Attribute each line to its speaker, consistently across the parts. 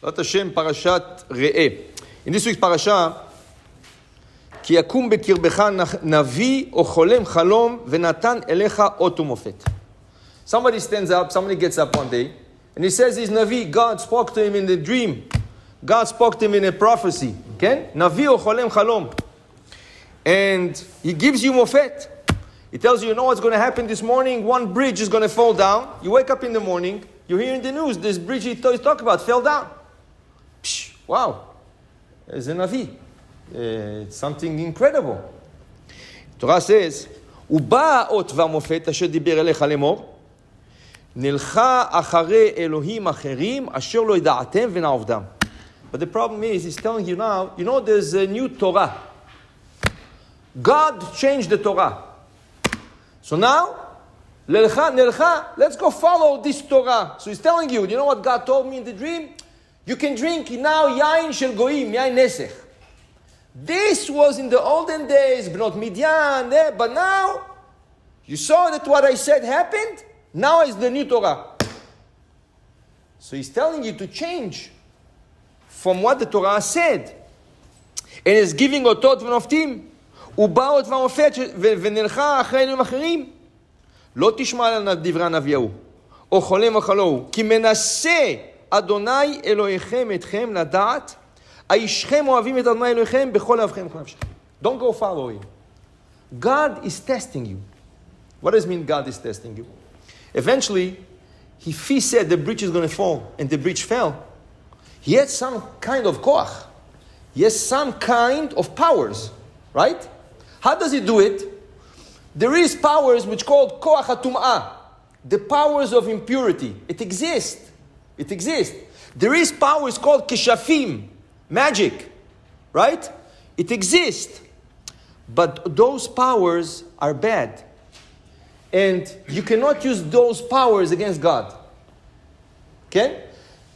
Speaker 1: Lot Hashem, Parashat Re'eh. In this week's parasha, כי יקום בקרבך נביא או חולם חלום ונתן אליך אות ומופת. Somebody stands up, somebody gets up one day, and he says he's Navi. God spoke to him in the dream. God spoke to him in a prophecy. Okay? Navi או חולם חלום. And he gives you mofet. He tells you, you know what's going to happen this morning? One bridge is going to fall down. You wake up in the morning, you hear in the news, this bridge he's talking about fell down. Psh, wow. It's a Navi. It's something incredible. Torah says, ובא האות והמופת אשר דיבר אליך לאמור, נלכה אחרי אלוהים אחרים אשר לא ידעתם ונעבדם. But the problem is, he's telling you now, you know there's a new Torah. God changed the Torah. So now, נלכה, let's go follow this Torah. So he's telling you, you know what God told me in the dream? You can drink now yain shel goyim, yain nesech. This was in the olden days, Bnot Midian, but now, you saw that what I said happened, now is the new Torah. So he's telling you to change from what the Torah said. And he's giving אותות ונופתים. ובא אות והמופת ונלכה אחרי אלוהים אחרים. לא תשמע על דברי הנביא ההוא, או חולם או חלום, כי מנסה אדוני אלוהיכם אתכם לדעת, האישכם אוהבים את אדוני אלוהיכם בכל אהבכם ובכל נפשכם. Don't go follow him. God is testing you. What does it mean God is testing you? Eventually, if he said the bridge is going to fall, and the bridge fell, he had some kind of koach. He has some kind of powers, right? How does he do it? There is powers which called koach hatum'ah, the powers of impurity. It exists. It exists. There is powers called keshafim, magic, right? It exists. But those powers are bad. And you cannot use those powers against God. Okay?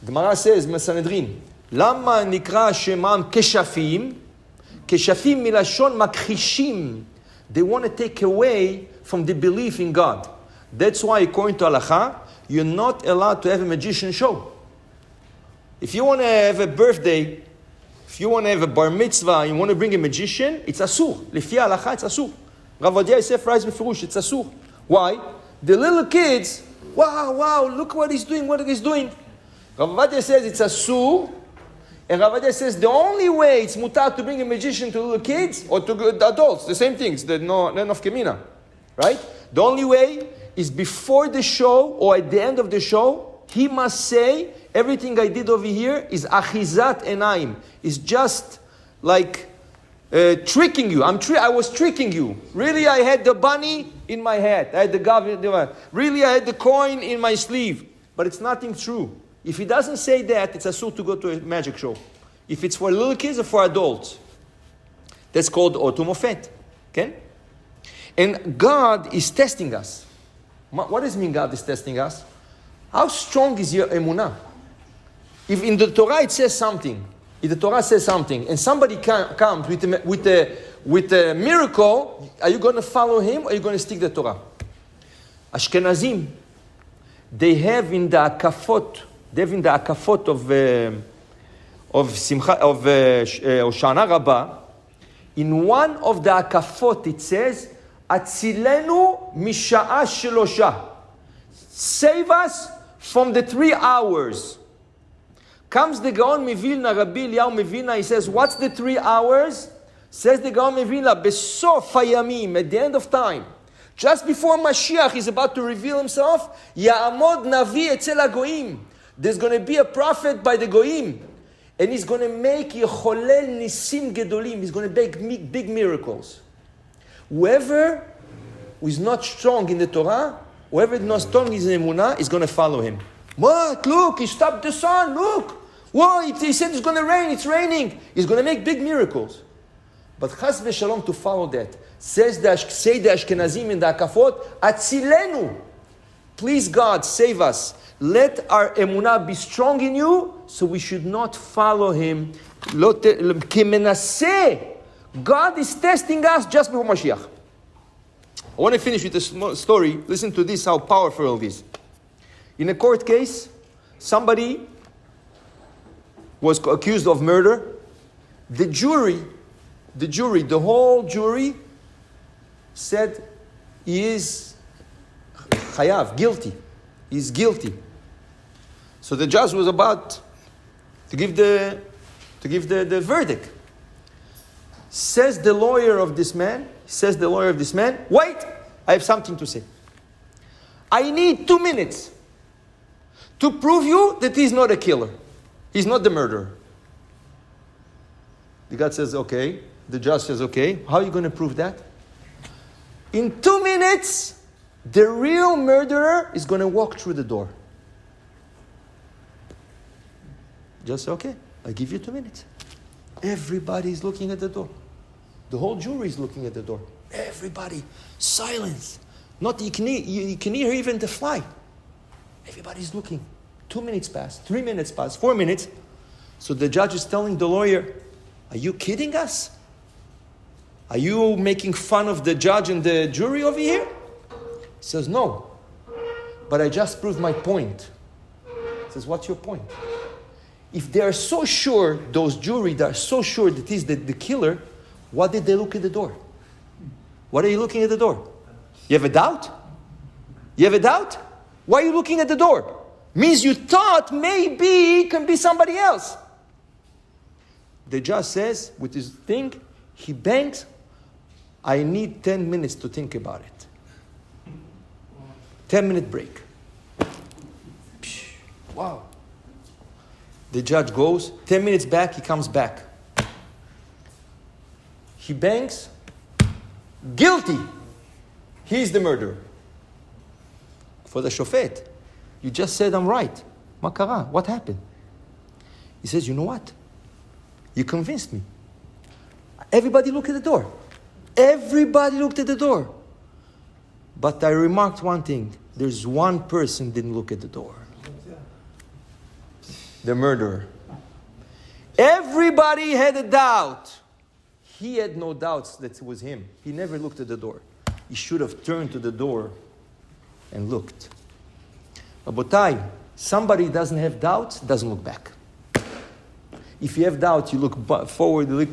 Speaker 1: Gemara says, Sanhedrin, למה נקרא שמם כשפים? כשפים מלשון מכחישים. They want to take away from the belief in God. That's why, according to halacha, you're not allowed to have a magician show. If you want to have a birthday, if you want to have a bar mitzvah, you want to bring a magician, it's asur. לפי ההלכה, it's asur. Rav Ovadia Yosef writes בפירוש, it's asur. Why? The little kids, wow, look what he's doing, what he's doing. Rav Ovadia says it's asur, and Rav Ovadia says the only way it's mutar to bring a magician to little kids, or to adults, the same things, the no of Kemina, right? The only way is before the show, or at the end of the show, he must say, everything I did over here is achizat enaim. It's just like tricking you. I was tricking you. Really, I had the bunny in my head. I had the gav. Really, I had the coin in my sleeve. But it's nothing true. If he doesn't say that, it's asur to go to a magic show. If it's for little kids or for adults, that's called ot umofet. Okay? And God is testing us. What does it mean God is testing us? How strong is your emunah? If in the Torah it says something, if the Torah says something, and somebody comes with a miracle, are you going to follow him or are you going to stick to the Torah? Ashkenazim, they have in the akafot of Simcha of Hoshana Rabbah, in one of the akafot it says, Atzilenu misha'a shelosha. Save us from the 3 hours. Comes the Gaon Mivilna, Rabbi Eliyahu Mivilna, he says, what's the 3 hours? Says the Gaon Mivilna, Besof hayamim, at the end of time. Just before Mashiach is about to reveal himself, Ya'amod Navi etzel hagoyim. There's going to be a prophet by the Goyim. And he's going to make Yecholel Nisim Gedolim. He's going to make big miracles. Whoever who is not strong in the Torah, whoever is not strong in the Emunah, is going to follow him. What? Look, he stopped the sun. Look. Whoa, he said it's going to rain. It's raining. He's going to make big miracles. But chas v'shalom to follow that. Say the Ashkenazim in the Akafot, Atzilenu. Please God, save us. Let our emunah be strong in you, so we should not follow him. God is testing us just before Mashiach. I want to finish with a story. Listen to this, how powerful it is. In a court case, somebody was accused of murder. The whole jury said he is chayav, guilty. He's guilty. So the judge was about to give the verdict. Says the lawyer of this man, wait, I have something to say. I need 2 minutes to prove you that he's not a killer. He's not the murderer. The guy says, okay. The judge says, okay. How are you going to prove that? In 2 minutes, the real murderer is going to walk through the door. Just say, okay, I give you 2 minutes. Everybody is looking at the door. The whole jury is looking at the door. Everybody, silence. Not you can hear even the fly. Everybody's looking. 2 minutes pass, 3 minutes pass, 4 minutes. So the judge is telling the lawyer, are you kidding us? Are you making fun of the judge and the jury over here? He says, no. But I just proved my point. He says, what's your point? If they are so sure, those jury, they are so sure that he's the killer, why did they look at the door? What are you looking at the door? You have a doubt? You have a doubt? Why are you looking at the door? Means you thought maybe it can be somebody else. The judge says, with his thing, he bangs, I need 10 minutes to think about it. 10-minute break. Wow. The judge goes, 10 minutes back, he comes back. He bangs, guilty. He's the murderer. For the shofet, you just said I'm right. Makara, what happened? He says, you know what? You convinced me. Everybody looked at the door. Everybody looked at the door. But I remarked one thing. There's one person didn't look at the door. The murderer. Everybody had a doubt. He had no doubts that it was him. He never looked at the door. He should have turned to the door and looked. Rabotai, somebody doesn't have doubts, doesn't look back. If you have doubts, you look forward, you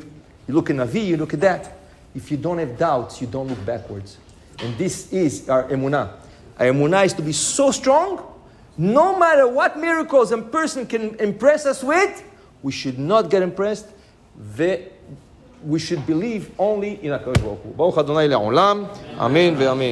Speaker 1: look in a V, you look at that. If you don't have doubts, you don't look backwards. And this is our emunah. Our emunah is to be so strong, no matter what miracles a person can impress us with, we should not get impressed. We should believe only in HaKadosh Baruch Hu. Baruch Adonai le'olam. Amen ve'amen.